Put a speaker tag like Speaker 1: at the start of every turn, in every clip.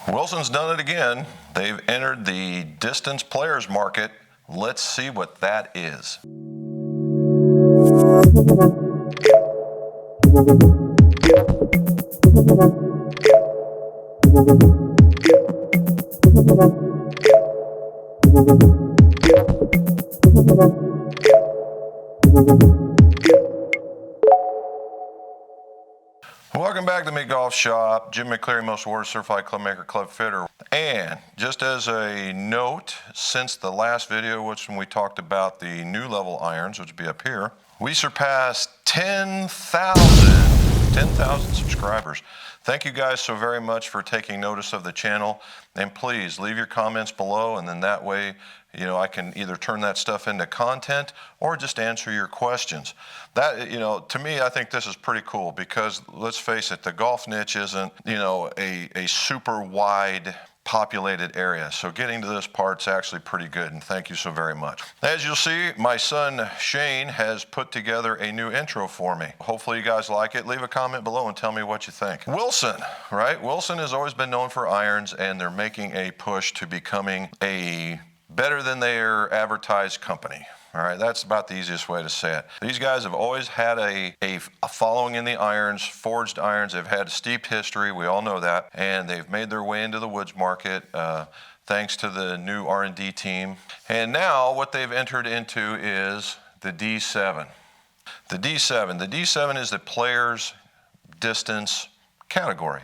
Speaker 1: Wilson's done it again. They've entered the distance players market. Let's see what that is. Welcome back to mcgolfshop. Jim McCleary, most awarded certified club maker, club fitter. And just as a note, since the last video, which when we talked about the new level irons, which would be up here, we surpassed 10,000 subscribers. Thank you guys so very much for taking notice of the channel. And please leave your comments below, and then that way, you know, I can either turn that stuff into content or just answer your questions. That, you know, to me, I think this is pretty cool because let's face it, the golf niche isn't, you know, a super wide populated area. So getting to this part's actually pretty good, and thank you so very much. As you'll see, my son Shane has put together a new intro for me. Hopefully you guys like it. Leave a comment below and tell me what you think. Wilson, right? Wilson has always been known for irons, and they're making a push to becoming a better than their advertised company. All right, that's about the easiest way to say it. These guys have always had a following in the irons, forged irons. They've had a steep history, we all know that, and they've made their way into the woods market thanks to the new R&D team. And now what they've entered into is the D7. The D7 is the players distance category.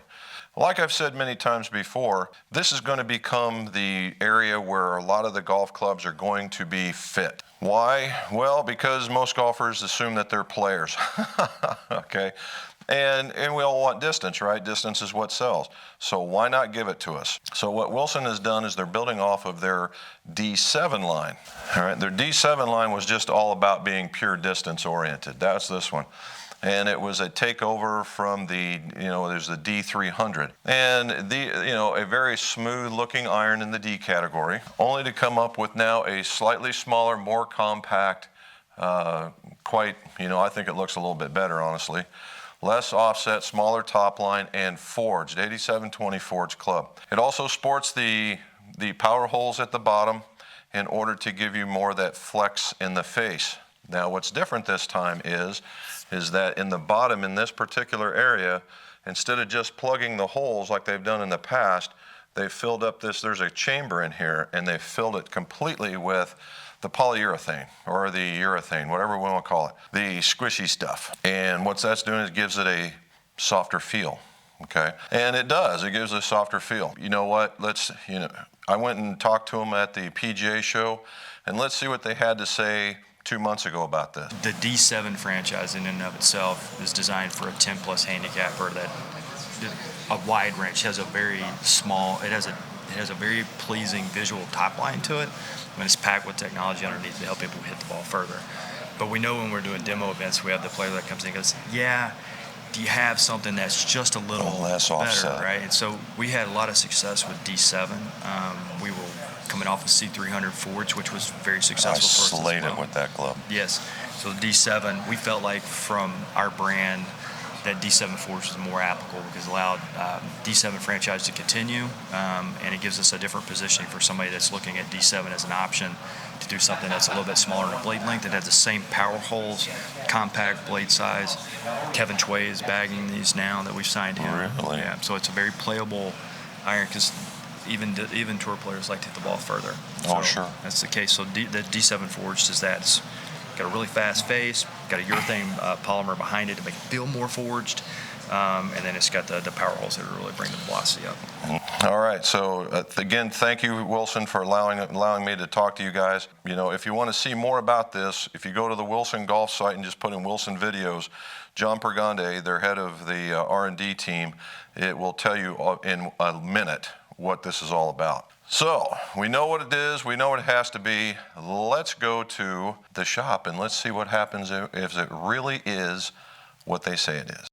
Speaker 1: Like I've said many times before, this is going to become the area where a lot of the golf clubs are going to be fit. Why? Well, because most golfers assume that they're players. Okay? And we all want distance, right? Distance is what sells. So why not give it to us? So what Wilson has done is they're building off of their D7 line. All right? Their D7 line was just all about being pure distance oriented. That's this one. And it was a takeover from the, you know, there's the D300. And the, you know, a very smooth looking iron in the D category, only to come up with now a slightly smaller, more compact, quite, you know, I think it looks a little bit better, honestly. Less offset, smaller top line, and forged, 8720 forged club. It also sports the power holes at the bottom in order to give you more of that flex in the face. Now what's different this time is that in the bottom in this particular area, instead of just plugging the holes like they've done in the past, they've filled up this, there's a chamber in here, and they've filled it completely with the polyurethane or the urethane, whatever we want to call it, the squishy stuff. And what that's doing is gives it a softer feel, okay? And it does, it gives a softer feel. You know what, I went and talked to them at the PGA show, and let's see what they had to say 2 months ago about this.
Speaker 2: The D7 franchise in and of itself is designed for a 10+ handicapper that a wide range has a very small, it has a very pleasing visual top line to it when it's packed with technology underneath to help people hit the ball further. But we know when we're doing demo events, we have the player that comes in and goes, yeah, do you have something that's just a little
Speaker 1: less
Speaker 2: better,
Speaker 1: offset,
Speaker 2: right? And so we had a lot of success with D7. We were coming off of C300 Forge, which was very successful for us.
Speaker 1: I slayed it with that club.
Speaker 2: Yes. So the D7, we felt like from our brand that D7 Forge was more applicable because it allowed D7 franchise to continue, and it gives us a different positioning for somebody that's looking at D7 as an option to do something that's a little bit smaller in a blade length. It has the same power holes, compact blade size. Kevin Choi is bagging these now that we've signed him.
Speaker 1: Really?
Speaker 2: Yeah. So it's a very playable iron because even tour players like to hit the ball further.
Speaker 1: Oh,
Speaker 2: So
Speaker 1: sure.
Speaker 2: That's the case. So the D7 Forged is that. It's got a really fast face, got a urethane polymer behind it to make it feel more forged, and then it's got the power holes that really bring the velocity up.
Speaker 1: All right, so again, thank you, Wilson, for allowing me to talk to you guys. You know, if you want to see more about this, if you go to the Wilson Golf site and just put in Wilson videos, John Pergande, their head of the R&D team, it will tell you in a minute what this is all about. So we know what it is, we know what it has to be. Let's go to the shop and let's see what happens if it really is what they say it is.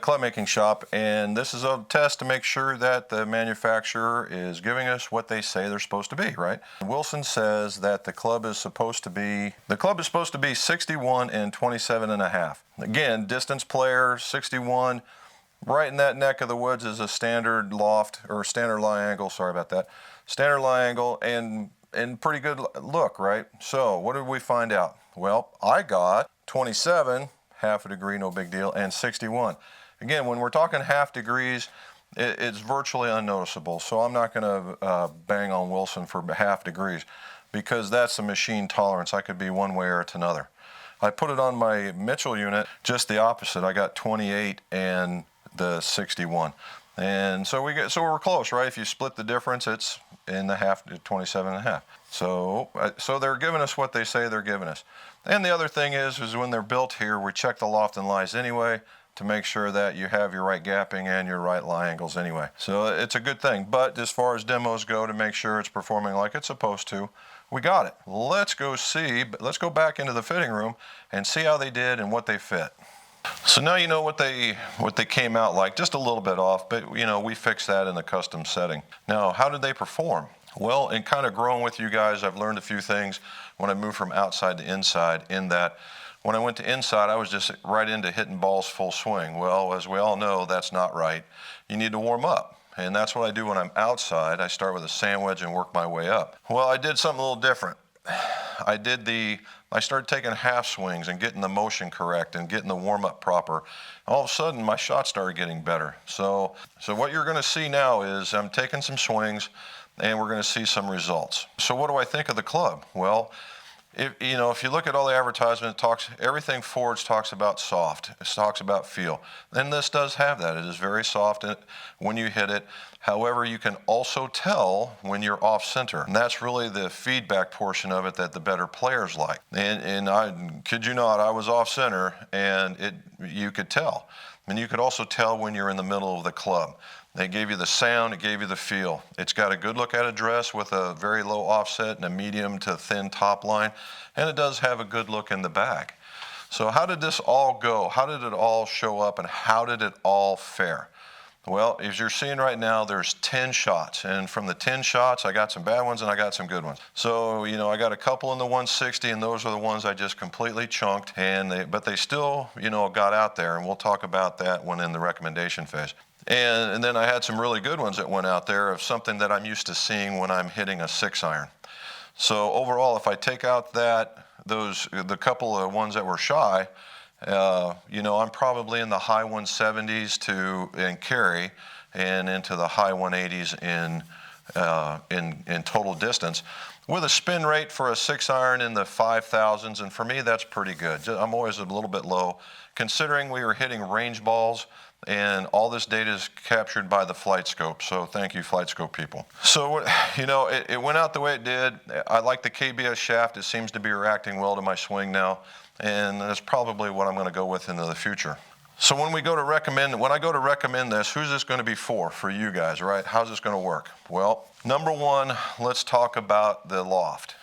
Speaker 1: club making shop, and this is a test to make sure that the manufacturer is giving us what they say they're supposed to be, right? Wilson says that the club is supposed to be 61 and 27 and a half. Again, distance player, 61, right in that neck of the woods is a standard loft, or standard lie angle, sorry about that. Standard lie angle, and pretty good look, right? So what did we find out? Well, I got 27, half a degree, no big deal, and 61. Again, when we're talking half degrees, it's virtually unnoticeable. So I'm not going to bang on Wilson for half degrees, because that's the machine tolerance. I could be one way or to another. I put it on my Mitchell unit, just the opposite. I got 28 and the 61. And so we're close, right? If you split the difference, it's in the half to 27 and a half. So they're giving us what they say they're giving us. And the other thing is when they're built here, we check the loft and lies anyway to make sure that you have your right gapping and your right lie angles anyway. So it's a good thing. But as far as demos go, to make sure it's performing like it's supposed to, we got it. Let's go back into the fitting room and see how they did and what they fit. So now you know what they came out like, just a little bit off, but we fixed that in the custom setting. Now, how did they perform? Well, in kind of growing with you guys, I've learned a few things when I moved from outside to inside, in that when I went to inside, I was just right into hitting balls full swing. Well, as we all know, that's not right. You need to warm up. And that's what I do when I'm outside. I start with a sandwich and work my way up. Well, I did something a little different. I started taking half swings and getting the motion correct and getting the warm up proper. All of a sudden, my shot started getting better. So what you're going to see now is I'm taking some swings, and we're going to see some results. So what do I think of the club? Well, if you look at all the advertisement, everything Ford's talks about soft. It talks about feel. And this does have that. It is very soft when you hit it. However, you can also tell when you're off center. And that's really the feedback portion of it that the better players like. And I kid you not, I was off center, and you could tell. And you could also tell when you're in the middle of the club. They gave you the sound, it gave you the feel. It's got a good look at address with a very low offset and a medium to thin top line, and it does have a good look in the back. So how did this all go? How did it all show up, and how did it all fare? Well, as you're seeing right now, there's 10 shots, and from the 10 shots, I got some bad ones and I got some good ones. So, I got a couple in the 160, and those are the ones I just completely chunked, but they still, got out there, and we'll talk about that when in the recommendation phase. And then I had some really good ones that went out there of something that I'm used to seeing when I'm hitting a 6-iron. So overall, if I take out the couple of ones that were shy, I'm probably in the high 170s in carry, and into the high 180s in total distance, with a spin rate for a 6-iron in the 5,000s, and for me that's pretty good. I'm always a little bit low, considering we were hitting range balls. And all this data is captured by the flight scope. So thank you, flight scope people. So, it went out the way it did. I like the KBS shaft. It seems to be reacting well to my swing now. And that's probably what I'm going to go with into the future. So when I go to recommend this, who's this going to be for you guys, right? How's this going to work? Well, number one, let's talk about the loft.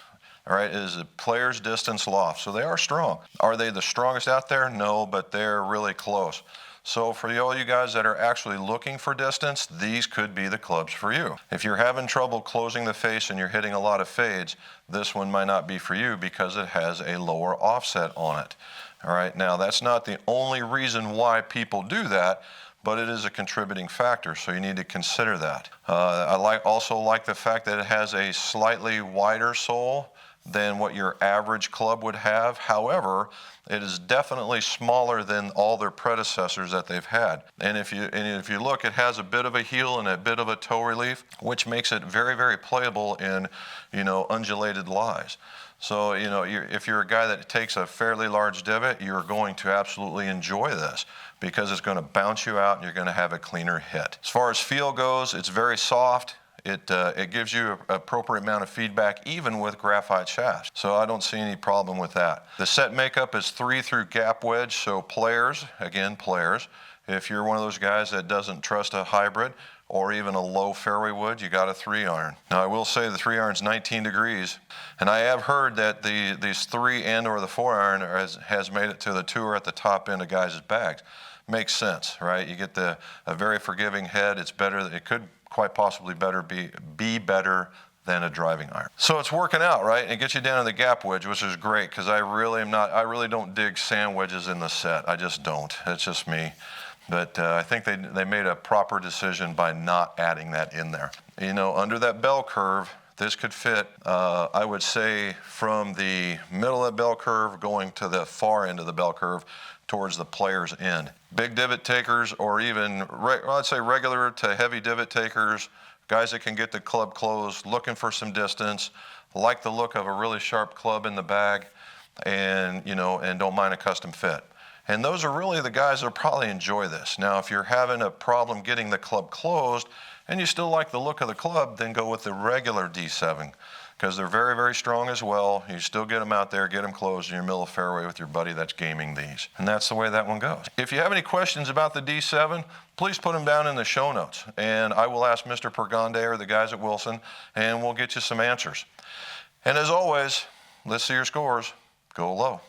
Speaker 1: All right, is a player's distance loft. So they are strong. Are they the strongest out there? No, but they're really close. So for all you guys that are actually looking for distance, these could be the clubs for you. If you're having trouble closing the face and you're hitting a lot of fades, this one might not be for you because it has a lower offset on it. All right, now that's not the only reason why people do that, but it is a contributing factor, so you need to consider that. I also like the fact that it has a slightly wider sole than what your average club would have. However, it is definitely smaller than all their predecessors that they've had. And if you look, it has a bit of a heel and a bit of a toe relief, which makes it very, very playable in, undulated lies. So, if you're a guy that takes a fairly large divot, you're going to absolutely enjoy this because it's going to bounce you out and you're going to have a cleaner hit. As far as feel goes, it's very soft. It gives you an appropriate amount of feedback even with graphite shafts. So I don't see any problem with that. The set makeup is 3 through gap wedge. So players, if you're one of those guys that doesn't trust a hybrid or even a low fairway wood, you got a 3-iron. Now I will say the 3-iron's 19 degrees. And I have heard that these 3 and or the 4-iron has made it to the tour at the top end of guys' bags. makes sense, right? You get a very forgiving head. It's better. It could quite possibly be better than a driving iron. So it's working out, right? It gets you down to the gap wedge, which is great because I really don't dig sand wedges in the set. I just don't. It's just me. But I think they made a proper decision by not adding that in there. You know, under that bell curve, this could fit, I would say, from the middle of the bell curve going to the far end of the bell curve towards the player's end. Big divot takers, or even, I'd say regular to heavy divot takers, guys that can get the club closed, looking for some distance, like the look of a really sharp club in the bag, and, you know, and don't mind a custom fit. And those are really the guys that probably enjoy this. Now, if you're having a problem getting the club closed and you still like the look of the club, then go with the regular D7 because they're very, very strong as well. You still get them out there, get them closed in your middle of fairway with your buddy that's gaming these. And that's the way that one goes. If you have any questions about the D7, please put them down in the show notes. And I will ask Mr. Pergonde or the guys at Wilson, and we'll get you some answers. And as always, let's see your scores. Go low.